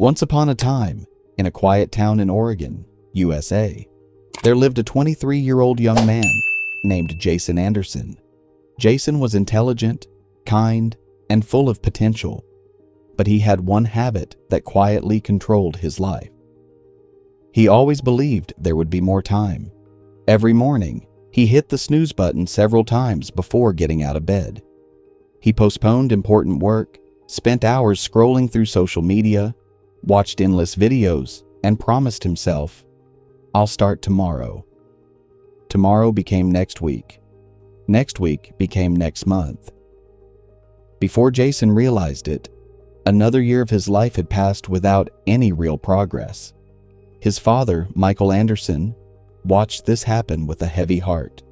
Once upon a time, in a quiet town in Oregon, USA, there lived a 23-year-old young man named Jason Anderson. Jason was intelligent, kind, and full of potential, but he had one habit that quietly controlled his life. He always believed there would be more time. Every morning, he hit the snooze button several times before getting out of bed. He postponed important work, spent hours scrolling through social media, watched endless videos, and promised himself, "I'll start tomorrow." Tomorrow became next week. Next week became next month. Before Jason realized it, another year of his life had passed without any real progress. His father, Michael Anderson, watched this happen with a heavy heart.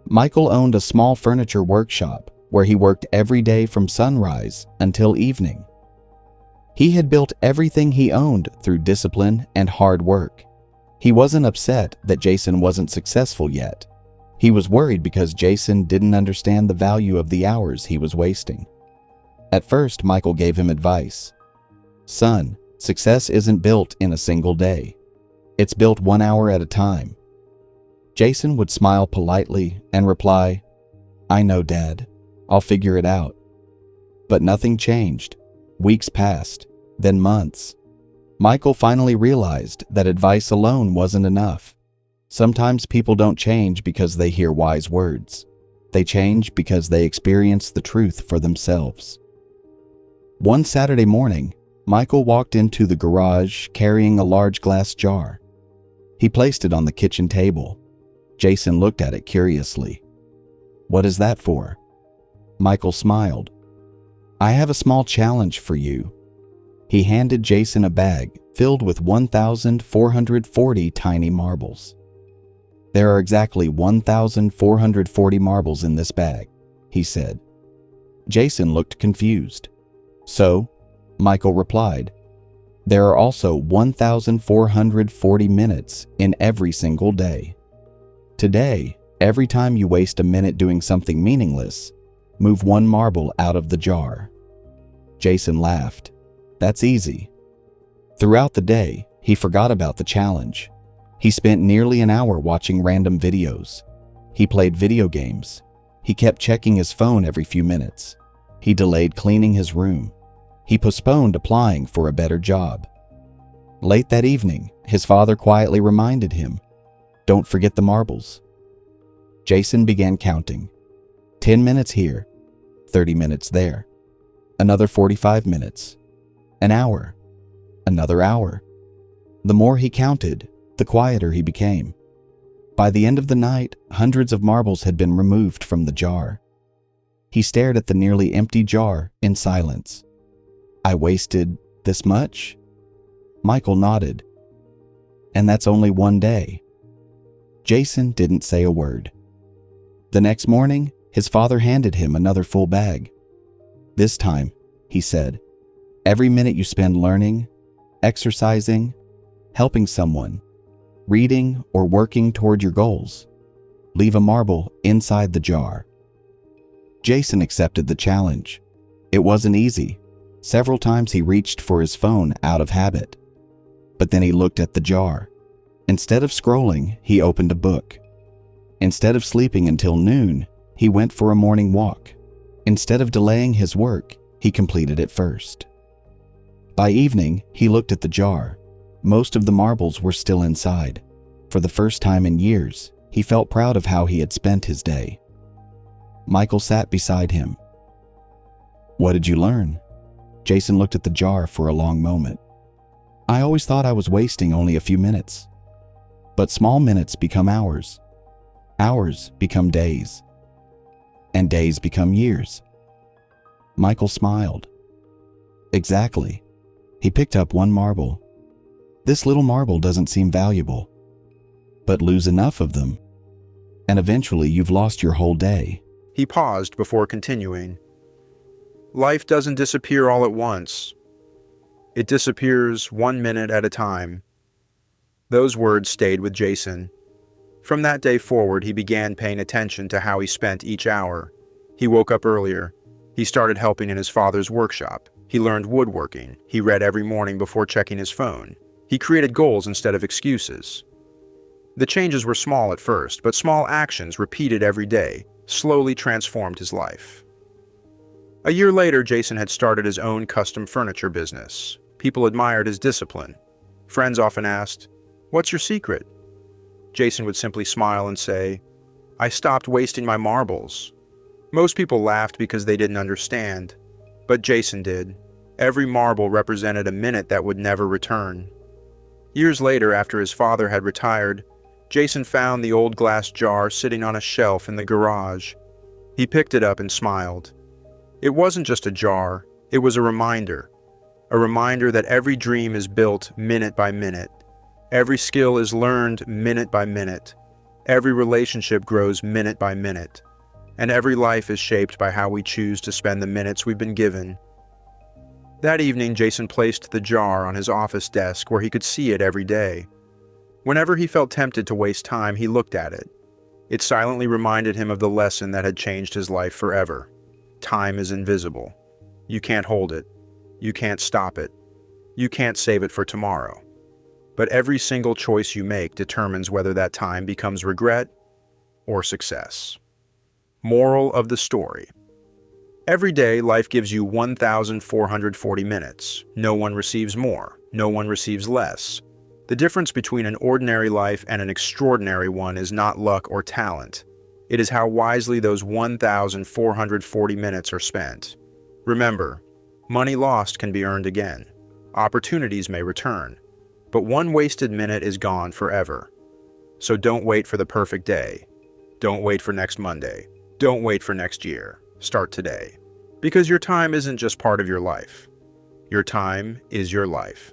Michael owned a small furniture workshop where he worked every day from sunrise until evening. He had built everything he owned through discipline and hard work. He wasn't upset that Jason wasn't successful yet. He was worried because Jason didn't understand the value of the hours he was wasting. At first, Michael gave him advice. "Son, success isn't built in a single day. It's built 1 hour at a time." Jason would smile politely and reply, "I know, Dad. I'll figure it out." But nothing changed. Weeks passed, then months. Michael finally realized that advice alone wasn't enough. Sometimes people don't change because they hear wise words. They change because they experience the truth for themselves. One Saturday morning, Michael walked into the garage carrying a large glass jar. He placed it on the kitchen table. Jason looked at it curiously. "What is that for?" Michael smiled. "I have a small challenge for you." He handed Jason a bag filled with 1,440 tiny marbles. "There are exactly 1,440 marbles in this bag," he said. Jason looked confused. "So," Michael replied, "there are also 1,440 minutes in every single day. Today, every time you waste a minute doing something meaningless, move one marble out of the jar." Jason laughed. "That's easy." Throughout the day, he forgot about the challenge. He spent nearly an hour watching random videos. He played video games. He kept checking his phone every few minutes. He delayed cleaning his room. He postponed applying for a better job. Late that evening, his father quietly reminded him, "Don't forget the marbles." Jason began counting. 10 minutes here, 30 minutes there, another 45 minutes, an hour, another hour. The more he counted, the quieter he became. By the end of the night, hundreds of marbles had been removed from the jar. He stared at the nearly empty jar in silence. "I wasted this much?" Michael nodded. "And that's only one day." Jason didn't say a word. The next morning, his father handed him another full bag. "This time," he said, "every minute you spend learning, exercising, helping someone, reading, or working toward your goals, leave a marble inside the jar." Jason accepted the challenge. It wasn't easy. Several times he reached for his phone out of habit. But then he looked at the jar. Instead of scrolling, he opened a book. Instead of sleeping until noon, he went for a morning walk. Instead of delaying his work, he completed it first. By evening, he looked at the jar. Most of the marbles were still inside. For the first time in years, he felt proud of how he had spent his day. Michael sat beside him. "What did you learn?" Jason looked at the jar for a long moment. "I always thought I was wasting only a few minutes. But small minutes become hours. Hours become days. And days become years." Michael smiled. "Exactly." He picked up one marble. "This little marble doesn't seem valuable. But lose enough of them, and eventually you've lost your whole day." He paused before continuing. "Life doesn't disappear all at once. It disappears 1 minute at a time." Those words stayed with Jason. From that day forward, he began paying attention to how he spent each hour. He woke up earlier. He started helping in his father's workshop. He learned woodworking. He read every morning before checking his phone. He created goals instead of excuses. The changes were small at first, but small actions repeated every day slowly transformed his life. A year later, Jason had started his own custom furniture business. People admired his discipline. Friends often asked, "What's your secret?" Jason would simply smile and say, "I stopped wasting my marbles." Most people laughed because they didn't understand, but Jason did. Every marble represented a minute that would never return. Years later, after his father had retired, Jason found the old glass jar sitting on a shelf in the garage. He picked it up and smiled. It wasn't just a jar, it was a reminder that every dream is built minute by minute. Every skill is learned minute by minute. Every relationship grows minute by minute. And every life is shaped by how we choose to spend the minutes we've been given. That evening, Jason placed the jar on his office desk where he could see it every day. Whenever he felt tempted to waste time, he looked at it. It silently reminded him of the lesson that had changed his life forever. Time is invisible. You can't hold it. You can't stop it. You can't save it for tomorrow. But every single choice you make determines whether that time becomes regret or success. Moral of the story. Every day, life gives you 1,440 minutes. No one receives more. No one receives less. The difference between an ordinary life and an extraordinary one is not luck or talent. It is how wisely those 1,440 minutes are spent. Remember, money lost can be earned again. Opportunities may return. But one wasted minute is gone forever. So don't wait for the perfect day. Don't wait for next Monday. Don't wait for next year. Start today. Because your time isn't just part of your life. Your time is your life.